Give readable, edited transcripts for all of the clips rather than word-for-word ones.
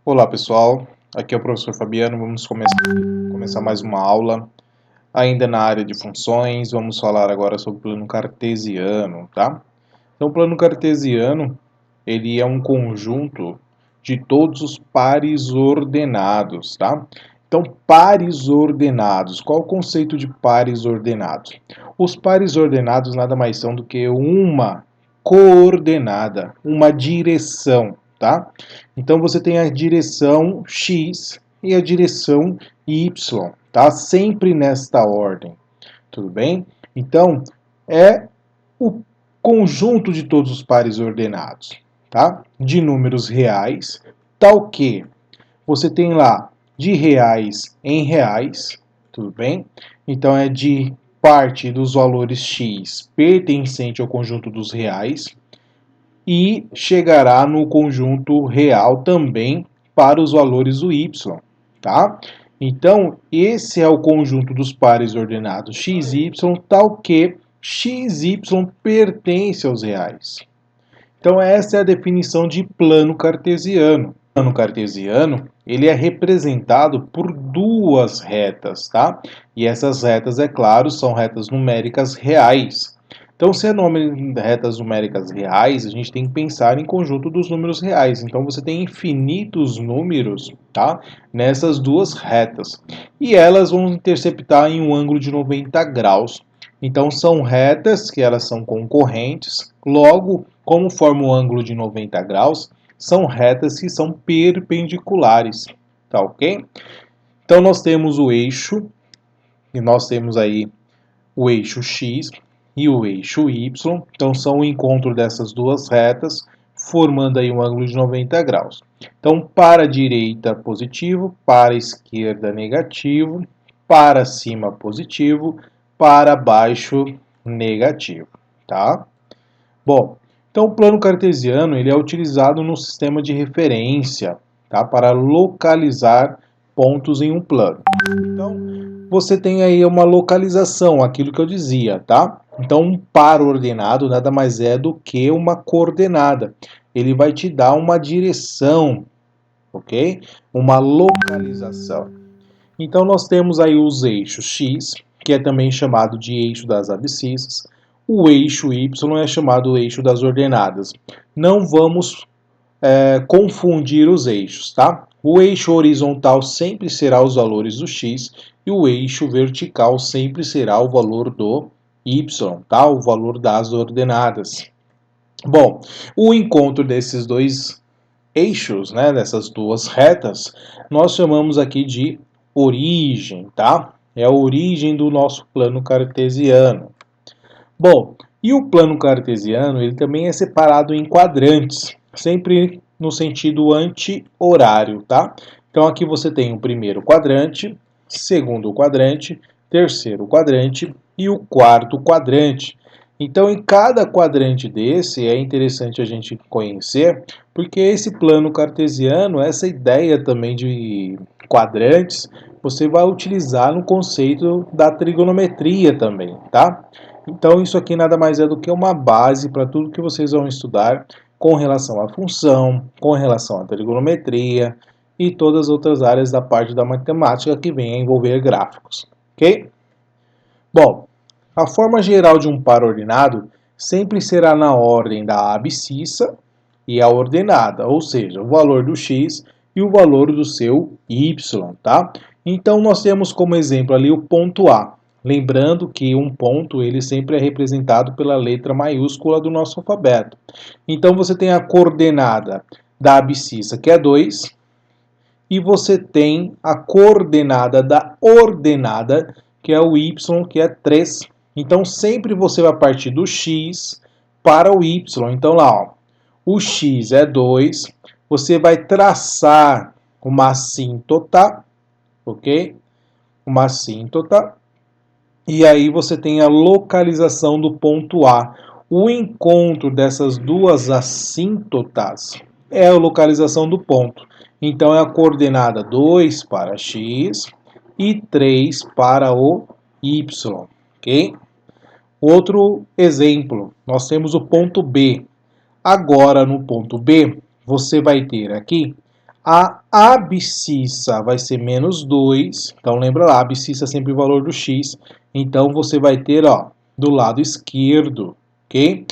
Olá pessoal, aqui é o professor Fabiano, vamos começar mais uma aula, ainda na área de funções, vamos falar agora sobre o plano cartesiano, tá? Então o plano cartesiano, ele é um conjunto de todos os pares ordenados, tá? Então pares ordenados, qual o conceito de pares ordenados? Os pares ordenados nada mais são do que uma coordenada, uma direção, tá? Então você tem a direção x e a direção y, tá? Sempre nesta ordem, tudo bem? Então é o conjunto de todos os pares ordenados, tá? De números reais, tal que você tem lá de reais em reais, tudo bem? Então é de parte dos valores x pertencente ao conjunto dos reais e chegará no conjunto real também para os valores do y, tá? Então, esse é o conjunto dos pares ordenados x e y, tal que x e y pertence aos reais. Então, essa é a definição de plano cartesiano. O plano cartesiano, ele é representado por duas retas, tá? E essas retas, é claro, são retas numéricas reais. Então, se é nome de retas numéricas reais, a gente tem que pensar em conjunto dos números reais. Então, você tem infinitos números, tá? Nessas duas retas. E elas vão interceptar em um ângulo de 90 graus. Então, são retas que elas são concorrentes. Logo, como forma o ângulo de 90 graus, são retas que são perpendiculares, tá ok? Então, nós temos o eixo, e nós temos aí o eixo x e o eixo y, então são o encontro dessas duas retas, formando aí um ângulo de 90 graus. Então, para a direita, positivo, para a esquerda, negativo, para cima, positivo, para baixo, negativo, tá? Bom, então o plano cartesiano ele é utilizado no sistema de referência, tá? Para localizar pontos em um plano. Então, você tem aí uma localização, aquilo que eu dizia, tá? Então, um par ordenado nada mais é do que uma coordenada. Ele vai te dar uma direção, ok? Uma localização. Então, nós temos aí os eixos x, que é também chamado de eixo das abscissas. O eixo y é chamado eixo das ordenadas. Não vamos confundir os eixos, tá? O eixo horizontal sempre será os valores do x e o eixo vertical sempre será o valor do y, tá? O valor das ordenadas. Bom, o encontro desses dois eixos, né, dessas duas retas, nós chamamos aqui de origem, tá? É a origem do nosso plano cartesiano. Bom, e o plano cartesiano, ele também é separado em quadrantes, sempre no sentido anti-horário, tá? Então aqui você tem o primeiro quadrante, segundo quadrante, terceiro quadrante e o quarto quadrante. Então em cada quadrante desse é interessante a gente conhecer, porque esse plano cartesiano, essa ideia também de quadrantes, você vai utilizar no conceito da trigonometria também, tá? Então, isso aqui nada mais é do que uma base para tudo que vocês vão estudar com relação à função, com relação à trigonometria e todas as outras áreas da parte da matemática que vem a envolver gráficos, ok? Bom, a forma geral de um par ordenado sempre será na ordem da abscissa e a ordenada, ou seja, o valor do x e o valor do seu y, tá? Então, nós temos como exemplo ali o ponto A. Lembrando que um ponto ele sempre é representado pela letra maiúscula do nosso alfabeto. Então você tem a coordenada da abscissa, que é 2, e você tem a coordenada da ordenada, que é o y, que é 3. Então sempre você vai partir do x para o y. Então lá, ó, o x é 2, você vai traçar uma assíntota, ok? Uma assíntota. E aí você tem a localização do ponto A. O encontro dessas duas assíntotas é a localização do ponto. Então é a coordenada 2 para x e 3 para o y, ok? Outro exemplo, nós temos o ponto B. Agora no ponto B, você vai ter aqui A abscissa vai ser menos 2. Então, lembra lá, a abscissa é sempre o valor do x. Então, você vai ter, ó, do lado esquerdo, ok?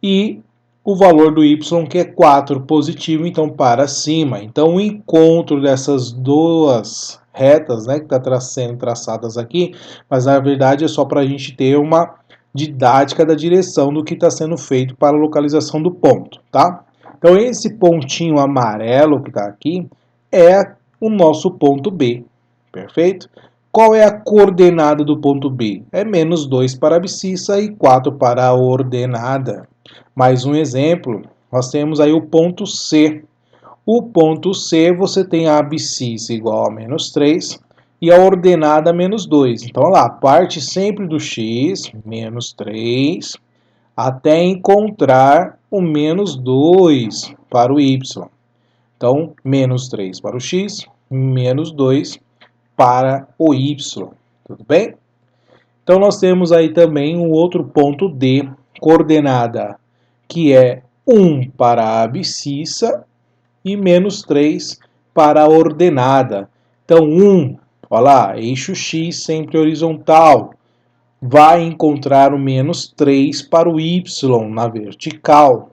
E o valor do y, que é 4 positivo, então para cima. Então, o encontro dessas duas retas, né, que está sendo traçadas aqui, mas na verdade é só para a gente ter uma didática da direção do que está sendo feito para a localização do ponto, tá? Então, esse pontinho amarelo que está aqui é o nosso ponto B, perfeito? Qual é a coordenada do ponto B? É menos 2 para a abscissa e 4 para a ordenada. Mais um exemplo, nós temos aí o ponto C. O ponto C, você tem a abscissa igual a menos 3 e a ordenada menos 2. Então, lá, parte sempre do x, menos 3, até encontrar o menos 2 para o y. Então, menos 3 para o x, menos 2 para o y. Tudo bem? Então, nós temos aí também um outro ponto D, coordenada, que é 1 para a abscissa e menos 3 para a ordenada. Então, 1, olha lá, eixo x sempre horizontal, vai encontrar o menos 3 para o y na vertical.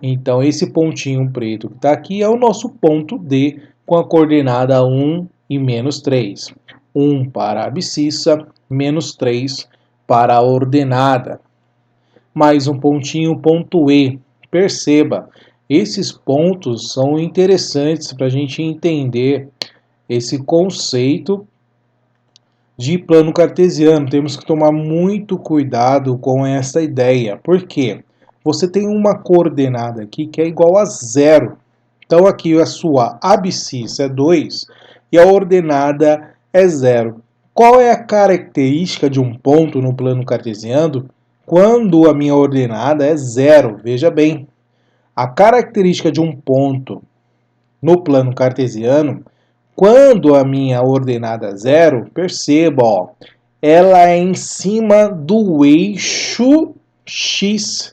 Então, esse pontinho preto que está aqui é o nosso ponto D com a coordenada 1 e menos 3. 1 para a abscissa, menos 3 para a ordenada. Mais um pontinho, ponto E. Perceba, esses pontos são interessantes para a gente entender esse conceito de plano cartesiano. Temos que tomar muito cuidado com essa ideia. Por quê? Você tem uma coordenada aqui que é igual a zero. Então aqui a sua abscissa é 2 e a ordenada é zero. Qual é a característica de um ponto no plano cartesiano quando a minha ordenada é zero? Veja bem, a característica de um ponto no plano cartesiano, quando a minha ordenada é zero, perceba, ó, ela é em cima do eixo x.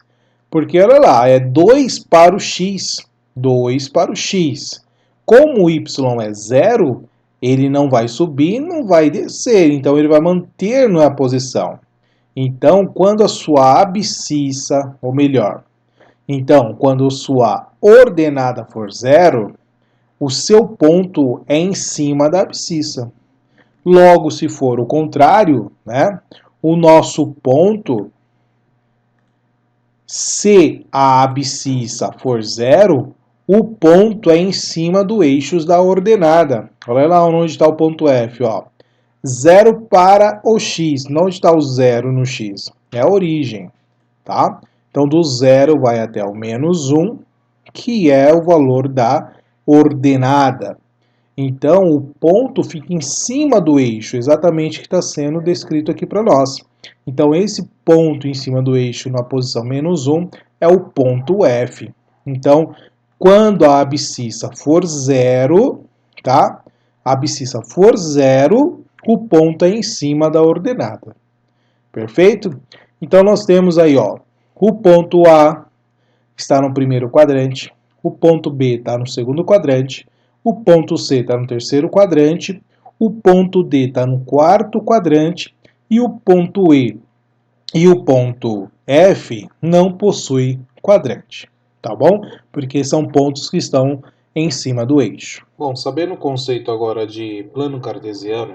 Porque olha lá, é 2 para o x, 2 para o x. Como o y é zero, ele não vai subir, não vai descer, então ele vai manter na posição. Então, quando a sua abscissa, ou melhor, então, quando sua ordenada for zero, o seu ponto é em cima da abscissa. Logo, se for o contrário, né, o nosso ponto, se a abscissa for zero, o ponto é em cima do eixo da ordenada. Olha lá onde está o ponto F, ó. 0 para o x. Onde está o zero no x? É a origem, tá? Então, do zero vai até o menos 1, que é o valor da ordenada. Então, o ponto fica em cima do eixo, exatamente o que está sendo descrito aqui para nós. Então, esse ponto em cima do eixo na posição menos 1 é o ponto F. Então, quando a abscissa for zero, tá? A abscissa for zero, o ponto é em cima da ordenada. Perfeito? Então, nós temos aí, ó, o ponto A está no primeiro quadrante, o ponto B está no segundo quadrante, o ponto C está no terceiro quadrante, o ponto D está no quarto quadrante e o ponto E e o ponto F não possui quadrante, tá bom? Porque são pontos que estão em cima do eixo. Bom, sabendo o conceito agora de plano cartesiano,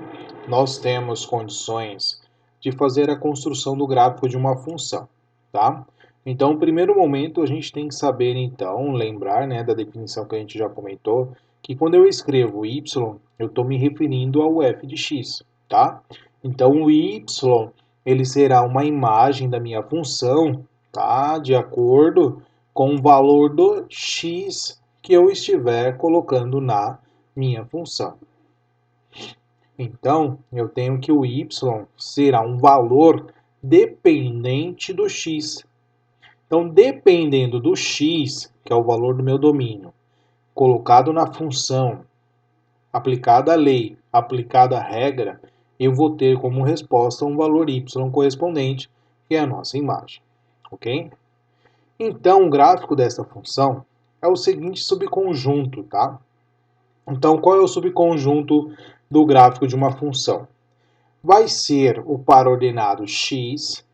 nós temos condições de fazer a construção do gráfico de uma função, tá? Então, no primeiro momento, a gente tem que saber, então, lembrar, né, da definição que a gente já comentou, que quando eu escrevo y, eu estou me referindo ao f de x, tá? Então, o y, ele será uma imagem da minha função, tá? De acordo com o valor do x que eu estiver colocando na minha função. Então, eu tenho que o y será um valor dependente do x. Então, dependendo do x, que é o valor do meu domínio, colocado na função, aplicada a lei, aplicada a regra, eu vou ter como resposta um valor y correspondente, que é a nossa imagem. Ok? Então, o gráfico dessa função é o seguinte subconjunto, tá? Então, qual é o subconjunto do gráfico de uma função? Vai ser o par ordenado x,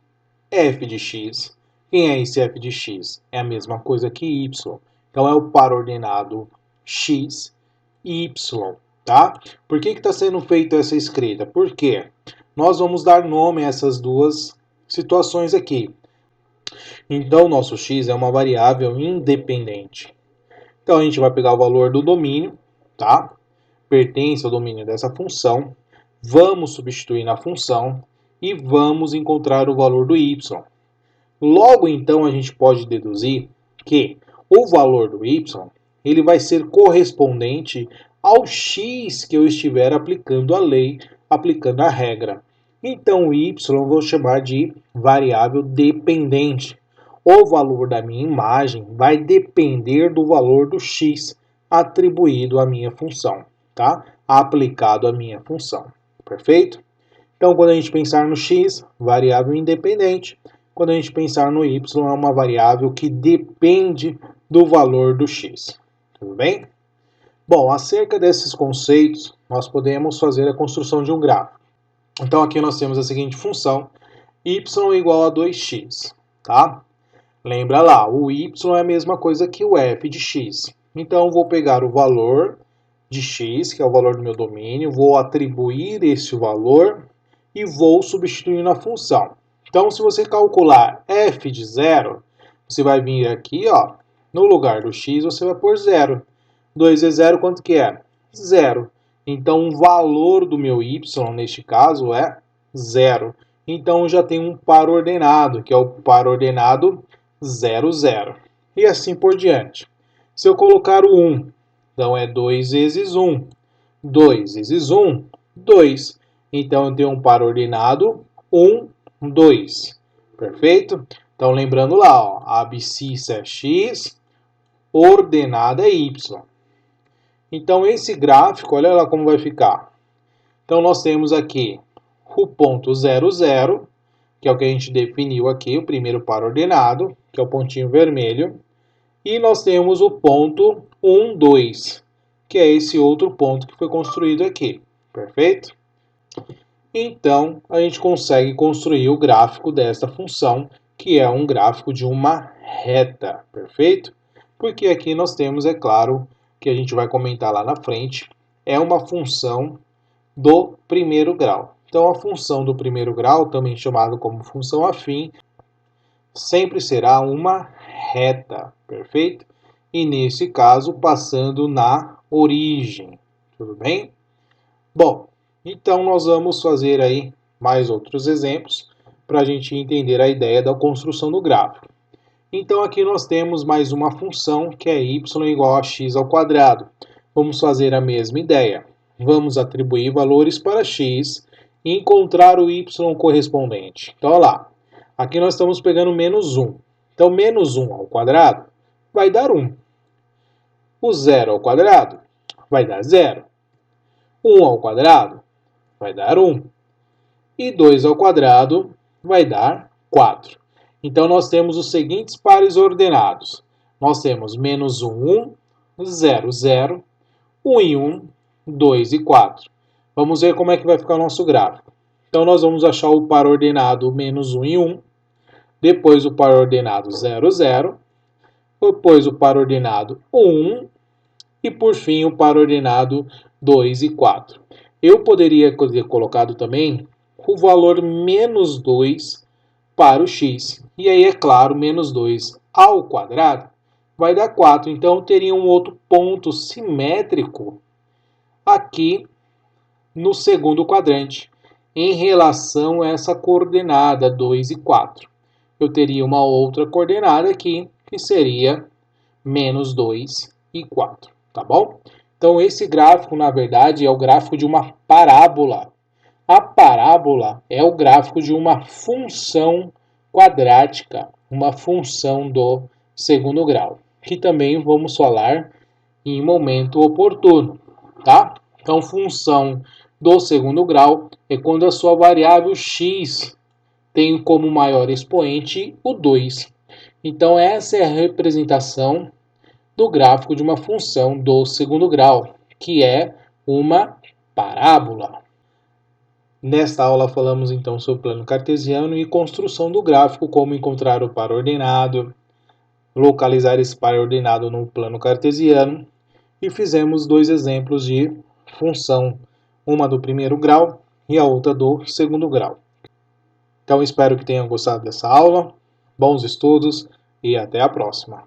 f de x. Quem é esse f de x? É a mesma coisa que y. Então, é o par ordenado x, y, tá? Por que está sendo feita essa escrita? Porque nós vamos dar nome a essas duas situações aqui. Então, o nosso x é uma variável independente. Então, a gente vai pegar o valor do domínio, tá? Pertence ao domínio dessa função. Vamos substituir na função e vamos encontrar o valor do y. Logo, então, a gente pode deduzir que o valor do y ele vai ser correspondente ao x que eu estiver aplicando a lei, aplicando a regra. Então, o y eu vou chamar de variável dependente. O valor da minha imagem vai depender do valor do x atribuído à minha função, tá? Aplicado à minha função. Perfeito? Então, quando a gente pensar no x, variável independente. Quando a gente pensar no y, é uma variável que depende do valor do x. Tudo bem? Bom, acerca desses conceitos, nós podemos fazer a construção de um gráfico. Então, aqui nós temos a seguinte função, y igual a 2x, tá? Lembra lá, o y é a mesma coisa que o f de x. Então, eu vou pegar o valor de x, que é o valor do meu domínio, vou atribuir esse valor e vou substituir na função. Então, se você calcular f de 0, você vai vir aqui, ó, no lugar do x, você vai pôr 0. 2 vezes 0, quanto que é? 0. Então, o valor do meu y, neste caso, é 0. Então, eu já tenho um par ordenado, que é o par ordenado 0, 0. E assim por diante. Se eu colocar o 1, então é 2 vezes 1. 2 vezes 1, 2. Então, eu tenho um par ordenado 1, 2. Perfeito? Então, lembrando lá, ó, a abscissa é x, ordenada é y. Então, esse gráfico, olha lá como vai ficar. Então, nós temos aqui o ponto 0, 0, que é o que a gente definiu aqui, o primeiro par ordenado, que é o pontinho vermelho. E nós temos o ponto 1, 2, que é esse outro ponto que foi construído aqui. Perfeito? Então, a gente consegue construir o gráfico desta função, que é um gráfico de uma reta. Perfeito? Porque aqui nós temos, é claro, que a gente vai comentar lá na frente, é uma função do primeiro grau. Então, a função do primeiro grau, também chamada como função afim, sempre será uma reta, perfeito? E nesse caso, passando na origem, tudo bem? Bom, então nós vamos fazer aí mais outros exemplos para a gente entender a ideia da construção do gráfico. Então aqui nós temos mais uma função que é y igual a x ao quadrado. Vamos fazer a mesma ideia. Vamos atribuir valores para x e encontrar o y correspondente. Então, olha lá. Aqui nós estamos pegando menos 1. Então, menos 1 ao quadrado vai dar 1. O 0 ao quadrado vai dar 0. 1 ao quadrado vai dar 1. E 2 ao quadrado vai dar 4. Então, nós temos os seguintes pares ordenados. Nós temos menos 1, 1, 0, 0, 1 e 1, 2 e 4. Vamos ver como é que vai ficar o nosso gráfico. Então, nós vamos achar o par ordenado menos 1 e 1, depois o par ordenado 0, 0, depois o par ordenado 1 e, por fim, o par ordenado 2 e 4. Eu poderia ter colocado também o valor menos 2 para o x. E aí, é claro, menos 2 ao quadrado vai dar 4. Então, teria um outro ponto simétrico aqui no segundo quadrante, em relação a essa coordenada 2 e 4. Eu teria uma outra coordenada aqui, que seria menos 2 e 4, tá bom? Então, esse gráfico, na verdade, é o gráfico de uma parábola. A parábola é o gráfico de uma função quadrática, uma função do segundo grau, que também vamos falar em momento oportuno, tá? Então, função do segundo grau é quando a sua variável x tem como maior expoente o 2. Então, essa é a representação do gráfico de uma função do segundo grau, que é uma parábola. Nesta aula falamos então sobre o plano cartesiano e construção do gráfico, como encontrar o par ordenado, localizar esse par ordenado no plano cartesiano, e fizemos dois exemplos de função, uma do primeiro grau e a outra do segundo grau. Então espero que tenham gostado dessa aula, bons estudos e até a próxima.